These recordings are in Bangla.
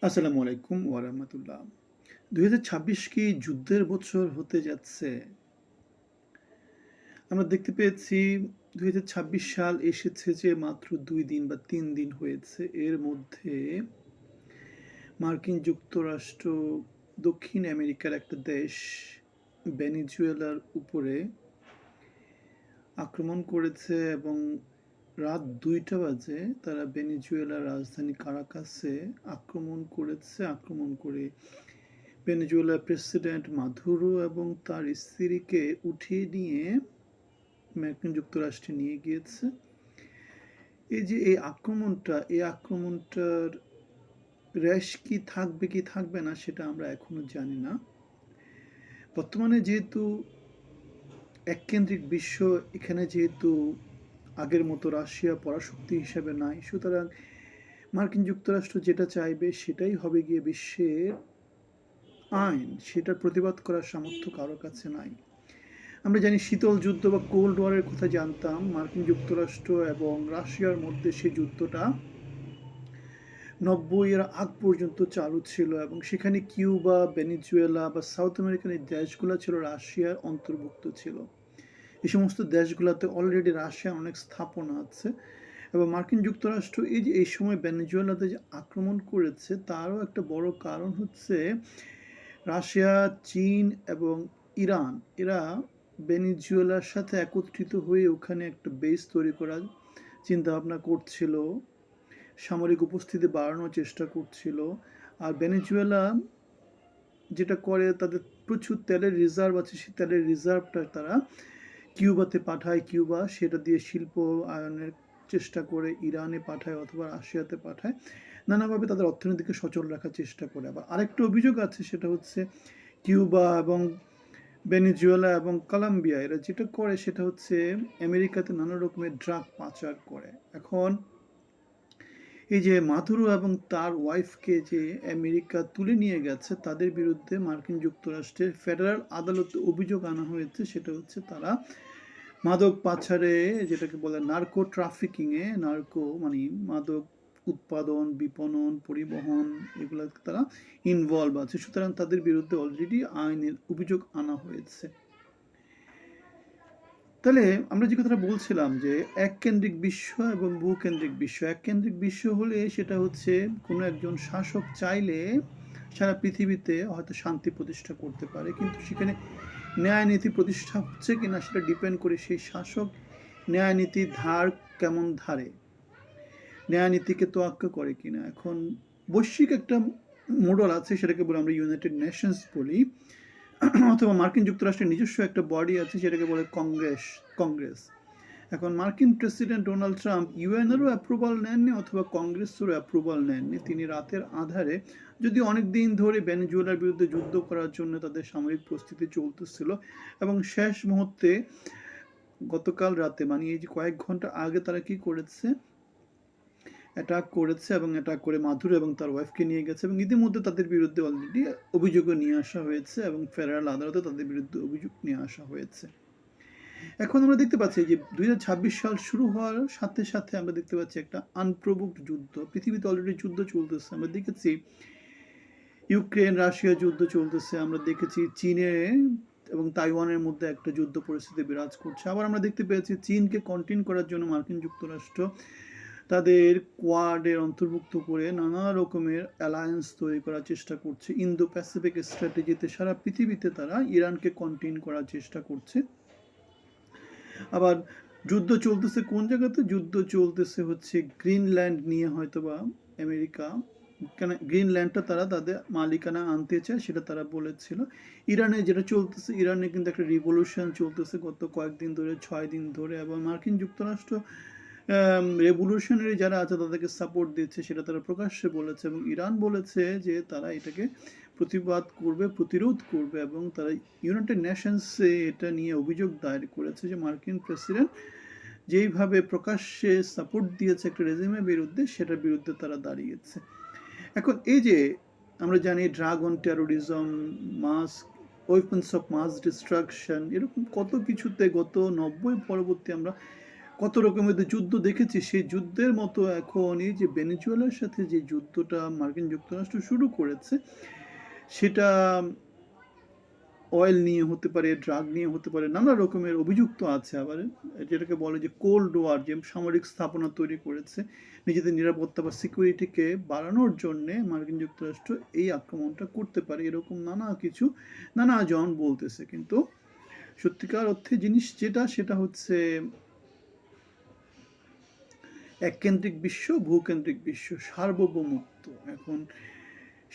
আসসালামু আলাইকুম ওয়া রাহমাতুল্লাহ। ২০২৬ কি যুদ্ধের বছর হতে যাচ্ছে? আমরা দেখতে পেয়েছি ২০২৬ সাল এসেছে যে মাত্র ২ দিন বা ৩ দিন হয়েছে। এর মধ্যে মার্কিন যুক্তরাষ্ট্র দক্ষিণ আমেরিকার একটা দেশ ভেনেজুয়েলার উপরে আক্রমণ করেছে এবং রাত ২টা বাজে তারা ভেনেজুয়েলার রাজধানী কারাকাসে আক্রমণ করেছে। আক্রমণ করে ভেনেজুয়েলার প্রেসিডেন্ট মাদুরো এবং তার স্ত্রীকে উঠিয়ে নিয়ে মার্কিন যুক্তরাষ্ট্রে নিয়ে গিয়েছে। এই যে এই আক্রমণটার রেশ কি থাকবে না সেটা আমরা এখনো জানি না। বর্তমানে যেহেতু এককেন্দ্রিক বিশ্ব, এখানে যেহেতু আগের মতো রাশিয়া পরাশক্তি হিসেবে নাই, সুতরাং মার্কিন যুক্তরাষ্ট্র যেটা চাইবে সেটাই হবে গিয়ে বিশ্বের আইন। সেটার প্রতিবাদ করার সামর্থ্য কারো কাছে নাই। আমরা জানি শীতল যুদ্ধ বা কোল্ড ওয়ারের কথা জানতাম মার্কিন যুক্তরাষ্ট্র এবং রাশিয়ার মধ্যে। সেই যুদ্ধটা ৯০-এর আগ পর্যন্ত চালু ছিল এবং সেখানে কিউবা, ভেনেজুয়েলা বা সাউথ আমেরিকান এই দেশগুলো ছিল রাশিয়ার অন্তর্ভুক্ত ছিল। এই সমস্ত দেশগুলোতে অলরেডি রাশিয়ার অনেক স্থাপনা আছে এবং মার্কিন যুক্তরাষ্ট্র এই সময় ভেনেজুয়েলাতে যে আক্রমণ করেছে তারও একটা বড় কারণ হচ্ছে রাশিয়া, চীন এবং ইরান এরা ভেনেজুয়েলার সাথে একত্রিত হয়ে ওখানে একটা বেস তৈরি করার চিন্তাভাবনা করছিল, সামরিক উপস্থিতি বাড়ানোর চেষ্টা করছিল। আর ভেনেজুয়েলা যেটা করে, তাদের প্রচুর তেলের রিজার্ভ আছে, সেই তেলের রিজার্ভটা তারা কিউবাতে পাঠায়, কিউবা সেটা দিয়ে শিল্প আয়নের চেষ্টা করে ইরানে পাঠায় অথবা রাশিয়াতে পাঠায়, নানাভাবে তাদের অর্থনীতিকে সচল রাখার চেষ্টা করে। আবার আরেকটা অভিযোগ আছে, সেটা হচ্ছে কিউবা এবং ভেনেজুয়েলা এবং কলম্বিয়া এরা যেটা করে সেটা হচ্ছে আমেরিকাতে নানা রকমের ড্রাগ পাচার করে। এখন এই যে মাদুরো এবং তার ওয়াইফকে যে আমেরিকা তুলে নিয়ে গেছে, তাদের বিরুদ্ধে মার্কিন যুক্তরাষ্ট্রের ফেডারেল আদালতে অভিযোগ আনা হয়েছে। সেটা হচ্ছে তারা মাদক পাচারে, যেটাকে বলে নার্কো ট্রাফিকিংয়ে, নার্কো মানে মাদক উৎপাদন, বিপণন, পরিবহন, এগুলোতে তারা ইনভলভ আছে। সুতরাং তাদের বিরুদ্ধে অলরেডি আইনের অভিযোগ আনা হয়েছে। তাহলে আমরা যে কথাটা বলছিলাম যে এককেন্দ্রিক বিশ্ব এবং বহুকেন্দ্রিক বিশ্ব। এককেন্দ্রিক বিশ্ব হলে সেটা হচ্ছে কোনো একজন শাসক চাইলে সারা পৃথিবীতে হয়তো শান্তি প্রতিষ্ঠা করতে পারে, কিন্তু সেখানে ন্যায় নীতি প্রতিষ্ঠা হচ্ছে কিনা সেটা ডিপেন্ড করে সেই শাসক ন্যায় নীতির ধার কেমন ধারে, ন্যায় নীতিকে তোয়াক্কা করে কিনা। এখন বৈশ্বিক একটা মডেল আছে, সেটাকে বলে আমরা ইউনাইটেড নেশনস বলি, অথবা মার্কিন যুক্তরাষ্ট্রের নিজস্ব একটা বডি আছে সেটাকে বলে কংগ্রেস। এখন মার্কিন প্রেসিডেন্ট ডোনাল্ড ট্রাম্প ইউএনেরও অ্যাপ্রুভাল নেননি অথবা কংগ্রেসেরও অ্যাপ্রুভাল নেননি। তিনি রাতের আধারে, যদি অনেক দিন ধরে ভেনেজুয়েলার বিরুদ্ধে যুদ্ধ করার জন্য তাদের সামরিক প্রস্তুতি চলতেছিল এবং শেষ মুহূর্তে গতকাল রাতে, মানে এই যে কয়েক ঘন্টা আগে, তারা কি করেছে, অ্যাটাক করেছে এবং অ্যাটাক করে মাধুরী এবং তার ওয়াইফকে নিয়ে গেছে এবং ইতিমধ্যে তাদের বিরুদ্ধে অলরেডি অভিযোগও নিয়ে আসা হয়েছে এবং ফেডারেল আদালতে তাদের বিরুদ্ধে অভিযোগ নিয়ে আসা হয়েছে। এখন আমরা দেখতে পাচ্ছি যে ২০২৬ সাল শুরু হওয়ার সাথে সাথে আমরা দেখতে পাচ্ছি একটা আনপ্রভোকড যুদ্ধ। পৃথিবীতে অলরেডি যুদ্ধ চলতেছে। আমরা দেখেছি ইউক্রেন রাশিয়া যুদ্ধ চলতেছে, আমরা দেখেছি চীনে এবং তাইওয়ানের মধ্যে একটা যুদ্ধ পরিস্থিতি বিরাজ করছে। আবার আমরা দেখতে পেয়েছি চীনকে কন্টেইন করার জন্য মার্কিন যুক্তরাষ্ট্র তাদের কোয়াডের অন্তর্ভুক্ত করে নানা রকমের অ্যালায়েন্স তৈরি করার চেষ্টা করছে। ইন্দো প্যাসিফিক স্ট্র্যাটেজিতে সারা পৃথিবীতে তারা ইরানকে কন্টেইন করার চেষ্টা করছে। আবার যুদ্ধ চলতেছে কোন জায়গাতে? যুদ্ধ চলতেছে হচ্ছে গ্রিনল্যান্ড নিয়ে, হয়তোবা আমেরিকা কেন গ্রিনল্যান্ডটা তারা তাদের মালিকানা আনতে চায়, সেটা তারা বলেছিল। ইরানে যেটা চলতেছে, ইরানে কিন্তু একটা রিভলিউশন চলতেছে গত কয়েকদিন ধরে, 6 দিন ধরে, এবং মার্কিন যুক্তরাষ্ট্র রেভলিউশনারি যারা আছে তাদেরকে সাপোর্ট দিচ্ছে, সেটা তারা প্রকাশ্যে বলেছে। এবং ইরান বলেছে যে তারা এটাকে প্রতিবাদ করবে, প্রতিরোধ করবে, এবং তারা ইউনাইটেড নেশনসে এটা নিয়ে অভিযোগ দায়ের করেছে যে মার্কিন প্রেসিডেন্ট যেইভাবে প্রকাশ্যে সাপোর্ট দিয়েছে একটা রেজিমের বিরুদ্ধে, সেটার বিরুদ্ধে তারা দাঁড়িয়েছে। এখন এই যে আমরা জানি drug and terrorism, mass weapons of mass destruction, এরকম কত কিছুতে গত 90 পরবর্তী আমরা কত রকমের তো যুদ্ধ দেখেছি। সেই যুদ্ধের মতো এখন এই যে ভেনেজুয়েলার সাথে যে যুদ্ধটা মার্কিন যুক্তরাষ্ট্র শুরু করেছে, সেটা অয়েল নিয়ে হতে পারে, ড্রাগ নিয়ে হতে পারে, নানা রকমের অভিযুক্ত আছে আবার। যেটাকে বলে যে কোল্ড ওয়ার, যে সামরিক স্থাপনা তৈরি করেছে নিজেদের নিরাপত্তা বা সিকিউরিটিকে বাড়ানোর জন্যে মার্কিন যুক্তরাষ্ট্র এই আক্রমণটা করতে পারে, এরকম নানা কিছু নানা জন বলতেছে। কিন্তু সত্যিকার অর্থে জিনিস যেটা, সেটা হচ্ছে এককেন্দ্রিক বিশ্ব, ভূকেন্দ্রিক বিশ্ব, সার্বভৌমত্ব। এখন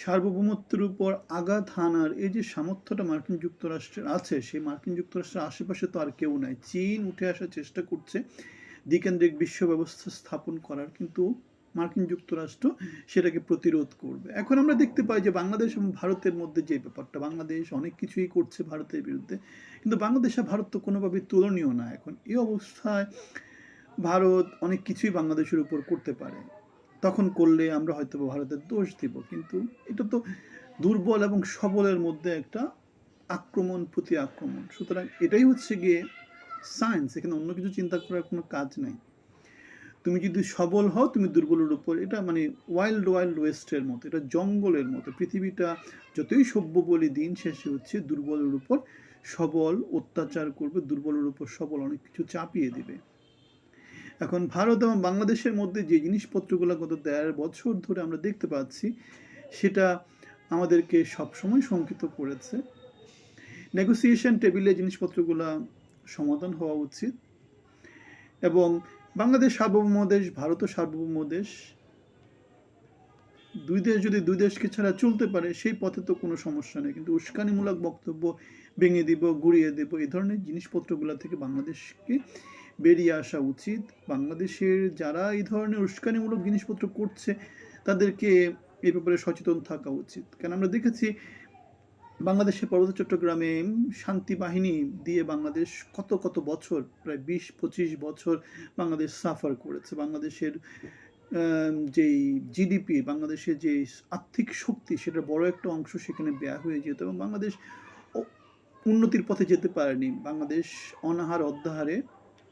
সার্বভৌমত্বের উপর আঘাত হানার এই যে সামর্থ্যটা মার্কিন যুক্তরাষ্ট্রের আছে, সেই মার্কিন যুক্তরাষ্ট্রের আশেপাশে তো আর কেউ নাই। চীন উঠে আসার চেষ্টা করছে দ্বিকেন্দ্রিক বিশ্ব ব্যবস্থা স্থাপন করার, কিন্তু মার্কিন যুক্তরাষ্ট্র সেটাকে প্রতিরোধ করবে। এখন আমরা দেখতে পাই যে বাংলাদেশ এবং ভারতের মধ্যে যে ব্যাপারটা, বাংলাদেশ অনেক কিছুই করছে ভারতের বিরুদ্ধে, কিন্তু বাংলাদেশ আর ভারত তো কোনোভাবেই তুলনীয় না। এখন এই অবস্থায় ভারত অনেক কিছুই বাংলাদেশের উপর করতে পারে, তখন করলে আমরা হয়তো ভারতের দোষ দিব, কিন্তু এটা তো দুর্বল এবং সবলের মধ্যে একটা আক্রমণ প্রতি আক্রমণ। সুতরাং এটাই হচ্ছে গিয়ে সায়েন্স, এখানে অন্য কিছু চিন্তা করার কোনো কাজ নাই। তুমি যদি সবল হও, তুমি দুর্বলের উপর, এটা মানে ওয়াইল্ড ওয়াইল্ড ওয়েস্টের মতো, এটা জঙ্গলের মতো। পৃথিবীটা যতই সভ্য বলি, দিন শেষে হচ্ছে দুর্বলের উপর সবল অত্যাচার করবে, দুর্বলের উপর সবল অনেক কিছু চাপিয়ে দিবে। এখন ভারত এবং বাংলাদেশের মধ্যে যে জিনিসপত্রগুলো গত ১.৫ বছর ধরে আমরা দেখতে পাচ্ছি, সেটা আমাদেরকে সবসময় শঙ্কিত করেছে। নেগোসিয়েশন টেবিলে জিনিসপত্রগুলো সমাধান হওয়া উচিত, এবং বাংলাদেশ সার্বভৌম দেশ, ভারতও সার্বভৌম দেশ। দুই দেশ যদি দুই দেশকে ছাড়া চলতে পারে, সেই পথে তো কোনো সমস্যা নেই। কিন্তু উস্কানিমূলক বক্তব্য, ভেঙে দিব, গুড়িয়ে দেব, এই ধরনের জিনিসপত্রগুলো থেকে বাংলাদেশকে বেরিয়ে আসা উচিত। বাংলাদেশের যারা এই ধরনের উস্কানিমূলক জিনিসপত্র করছে, তাদেরকে এই ব্যাপারে সচেতন থাকা উচিত। কারণ আমরা দেখেছি বাংলাদেশের পার্বত্য চট্টগ্রামে শান্তি বাহিনী দিয়ে বাংলাদেশ কত কত বছর, প্রায় ২০-২৫ বছর বাংলাদেশ সাফার করেছে। বাংলাদেশের যেই জিডিপি, বাংলাদেশের যে আর্থিক শক্তি, সেটার বড় একটা অংশ সেখানে ব্যয় হয়ে যেত, এবং বাংলাদেশ উন্নতির পথে যেতে পারেনি। বাংলাদেশ অনাহার অর্ধাহারে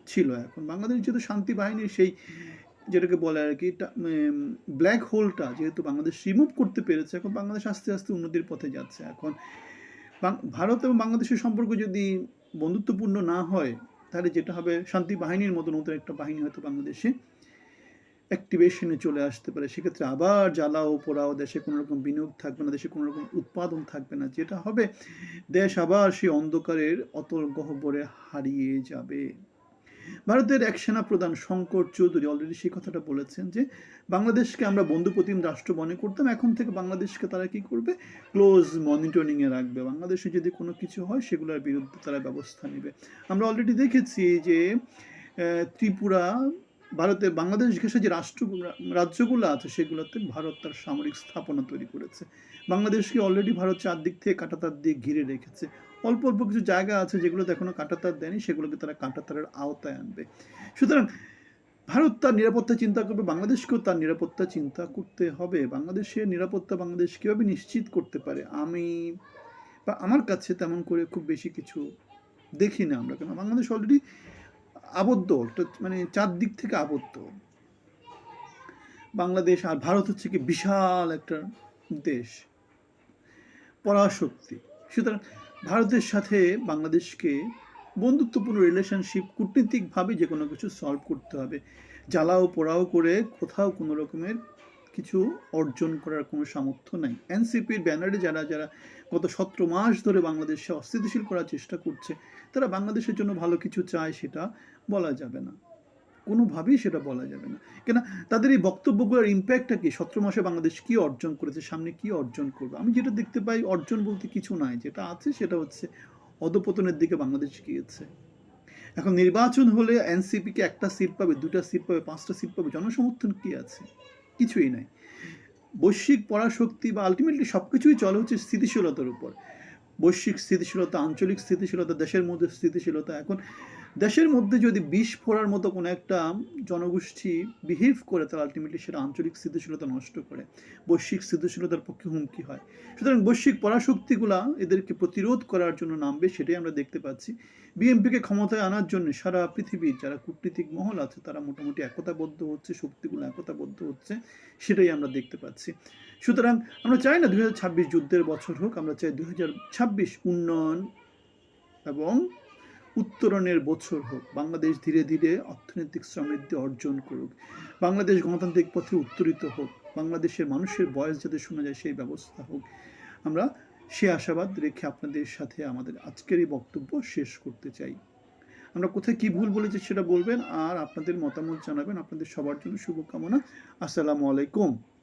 ছিল। এখন বাংলাদেশ যেহেতু শান্তি বাহিনীর সেই যেটাকে বলে আর কি ব্ল্যাক হোলটা যেহেতু বাংলাদেশ রিমুভ করতে পেরেছে, এখন বাংলাদেশ আস্তে আস্তে উন্নতির পথে যাচ্ছে। এখন ভারত এবং বাংলাদেশের সম্পর্ক যদি বন্ধুত্বপূর্ণ না হয়, তাহলে যেটা হবে, শান্তি বাহিনীর মতো নতুন একটা বাহিনী হয়তো বাংলাদেশে অ্যাক্টিভেশনে চলে আসতে পারে। সেক্ষেত্রে আবার জ্বালাও পোড়াও, দেশে কোনো রকম বিনিয়োগ থাকবে না, দেশে কোনো রকম উৎপাদন থাকবে না। যেটা হবে, দেশ আবার সেই অন্ধকারের অতল গহ্বরে হারিয়ে যাবে। ভারতের এক সেনাপ্রধান শঙ্কর চৌধুরী অলরেডি সেই কথাটা বলেছেন যে বাংলাদেশকে আমরা বন্ধুপ্রতিম রাষ্ট্র মনে করতাম, এখন থেকে বাংলাদেশকে তারা কি করবে, ক্লোজ মনিটরিংয়ে রাখবে। বাংলাদেশে যদি কোনো কিছু হয়, সেগুলোর বিরুদ্ধে তারা ব্যবস্থা নেবে। আমরা অলরেডি দেখেছি যে ত্রিপুরা, ভারতের বাংলাদেশ ঘেঁষে যে রাজ্যগুলো আছে, সেগুলোতে ভারত তার সামরিক স্থাপনা তৈরি করেছে। বাংলাদেশকে অলরেডি ভারত চারদিক থেকে কাঁটাতার দিয়ে ঘিরে রেখেছে। অল্প অল্প কিছু জায়গা আছে যেগুলোতে এখনো কাঁটাতার দেয়নি, সেগুলোকে তারা কাঁটাতারের আওতায় আনবে। সুতরাং ভারত তার নিরাপত্তা চিন্তা করবে, বাংলাদেশকেও তার নিরাপত্তা চিন্তা করতে হবে। বাংলাদেশের নিরাপত্তা বাংলাদেশ কীভাবে নিশ্চিত করতে পারে, আমি বা আমার কাছে তেমন করে খুব বেশি কিছু দেখি না আমরা। কেন, বাংলাদেশ অলরেডি আবদ্ধ, মানে চারদিক থেকে আবদ্ধ বাংলাদেশ। আর ভারত হচ্ছে কি বিশাল একটা দেশ, পরাশক্তি। সুতরাং ভারতের সাথে বাংলাদেশকে বন্ধুত্বপূর্ণ রিলেশনশিপ, কূটনীতিকভাবে যে কোনো কিছু সলভ করতে হবে। জ্বালাও পোড়াও করে কোথাও কোনো রকমের কিছু অর্জন করার কোনো সামর্থ্য নাই। এনসিপির ব্যানারে যারা যারা গত ১৭ মাস ধরে বাংলাদেশে অস্থিতিশীল করার চেষ্টা করছে, তারা বাংলাদেশের জন্য ভালো কিছু চায়, সেটা বলা যাবে না, কোনোভাবেই সেটা বলা যাবে না। কেন, তাদের এই বক্তব্যগুলোর ইম্প্যাক্টটা কি, ১৭ মাসে বাংলাদেশ কি অর্জন করেছে, সামনে কি অর্জন করবে? আমি যেটা দেখতে পাই, অর্জন বলতে কিছু নাই। যেটা আছে সেটা হচ্ছে অধপতনের দিকে বাংলাদেশ গিয়েছে। এখন নির্বাচন হলে এনসিপিকে ১টা সিট পাবে, ২টা সিট পাবে, ৫টা সিট পাবে, জনসমর্থন কি আছে? কিছুই নাই। বৈশ্বিক পরাশক্তি বা আলটিমেটলি সব কিছুই চলে হচ্ছে স্থিতিশীলতার উপর। বৈশ্বিক স্থিতিশীলতা, আঞ্চলিক স্থিতিশীলতা, দেশের মধ্যে স্থিতিশীলতা। এখন দেশের মধ্যে যদি বিষ ফোঁড়ার মতো কোনো একটা জনগোষ্ঠী বিহেভ করে, তাহলে আল্টিমেটলি সেটা আঞ্চলিক স্থিতিশীলতা নষ্ট করে। বৈশ্বিক স্থিতিশীলতার পক্ষে হুমকি হয়। সুতরাং বৈশ্বিক পরাশক্তিগুলা এদেরকে প্রতিরোধ করার জন্য নামবে, সেটাই আমরা দেখতে পাচ্ছি। বিএনপিকে ক্ষমতায় আনার জন্য সারা পৃথিবীর যারা কূটনীতিক মহল আছে তারা মোটামুটি একতাবদ্ধ হচ্ছে, শক্তিগুলো একতাবদ্ধ হচ্ছে, সেটাই আমরা দেখতে পাচ্ছি। সুতরাং আমরা চাই না ২০২৬ যুদ্ধের বছর হোক, আমরা চাই ২০২৬ উন্নয়ন এবং উত্তরণের বছর হোক। বাংলাদেশ ধীরে ধীরে অর্থনৈতিক সমৃদ্ধি অর্জন করুক। বাংলাদেশ গণতান্ত্রিক পথে উত্তরিত হোক। বাংলাদেশের মানুষের ভয়েস যাতে শোনা যায় সেই ব্যবস্থা হোক। আমরা সে আশাবাদ রেখে আপনাদের সাথে আমাদের আজকের এই বক্তব্য শেষ করতে চাই। আমরা কোথায় কি ভুল বলেছি সেটা বলবেন আর আপনাদের মতামত জানাবেন। আপনাদের সবার জন্য শুভকামনা। আসসালামু আলাইকুম।